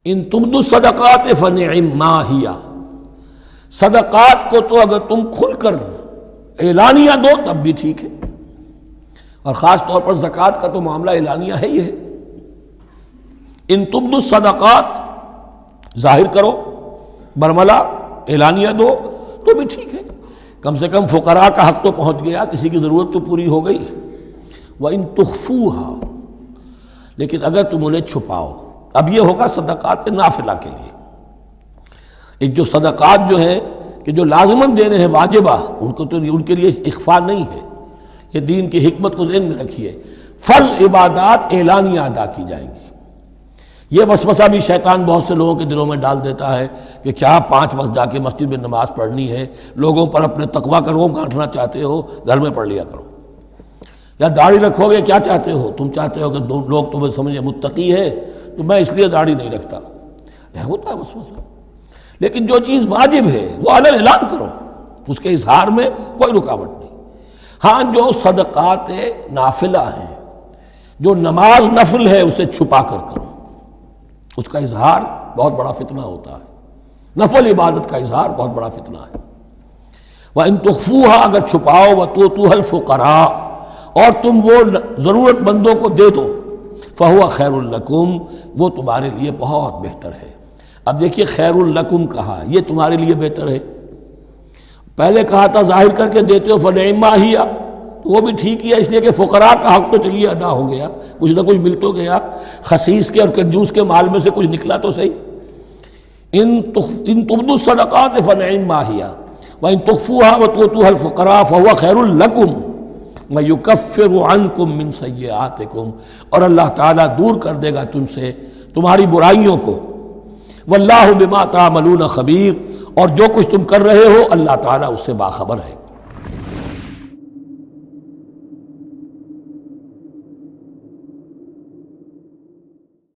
ان تبدوا الصدقات فنعم ما ہی، صدقات کو تو اگر تم کھل کر اعلانیہ دو تب بھی ٹھیک ہے، اور خاص طور پر زکوٰۃ کا تو معاملہ اعلانیہ ہے ہی ہے۔ ان تبدوا الصدقات ظاہر کرو، برملا اعلانیہ دو تو بھی ٹھیک ہے، کم سے کم فقراء کا حق تو پہنچ گیا، کسی کی ضرورت تو پوری ہو گئی۔ وَإِن تُخْفُوهَا، لیکن اگر تم انہیں چھپاؤ، اب یہ ہوگا صدقات نافلہ کے لیے۔ ایک جو صدقات جو ہیں کہ جو لازماً دینے ہیں واجبہ، ان کو تو ان کے لیے اخفاء نہیں ہے، یہ دین کی حکمت کو ذہن میں رکھیے۔ فرض عبادات اعلانیہ ادا کی جائیں گی۔ یہ وسوسہ بھی شیطان بہت سے لوگوں کے دلوں میں ڈال دیتا ہے کہ کیا 5 وقت جا کے مسجد میں نماز پڑھنی ہے، لوگوں پر اپنے تقویٰ کا روب گانٹھنا چاہتے ہو، گھر میں پڑھ لیا کرو۔ یا داڑھی رکھو گے، کیا چاہتے ہو؟ تم چاہتے ہو کہ لوگ تمہیں سمجھے متقی ہے تو میں اس لیے داڑھی نہیں رکھتا، یہ ہوتا ہے وسوسہ۔ لیکن جو چیز واجب ہے وہ علی اعلان کرو، اس کے اظہار میں کوئی رکاوٹ نہیں۔ ہاں جو صدقات نافلہ ہیں، جو نماز نفل ہے، اسے چھپا کر کرو، اس کا اظہار بہت بڑا فتنہ ہوتا ہے، نفل عبادت کا اظہار بہت بڑا فتنہ ہے۔ وَإِن تُخْفُوهَا، اگر چھپاؤ، وَتُؤْتُوهَا الْفُقَرَاءَ، اور تم وہ ضرورت مندوں کو دے دو، فَهُوَ خَيْرٌ لَكُمْ، وہ تمہارے لیے بہت بہتر ہے۔ اب دیکھیے خیر لکم کہا، یہ تمہارے لیے بہتر ہے۔ پہلے کہا تھا ظاہر کر کے دیتے ہو فنعم ما ہی، وہ بھی ٹھیک ہی ہے، اس لیے کہ فقراء کا حق تو چلیے ادا ہو گیا، کچھ نہ کچھ مل تو گیا، خسیس کے اور کنجوس کے مال میں سے کچھ نکلا تو صحیح۔ ان تبدوا الصدقات فنعم ما ہی وان تخفوها وتؤتوها الفقراء فهو خیر لکم ویکفر عنکم من سیئاتکم، اور اللہ تعالیٰ دور کر دے گا تم سے تمہاری برائیوں کو۔ واللہ بما تعملون خبیر، اور جو کچھ تم کر رہے ہو اللہ تعالیٰ اس سے باخبر ہے۔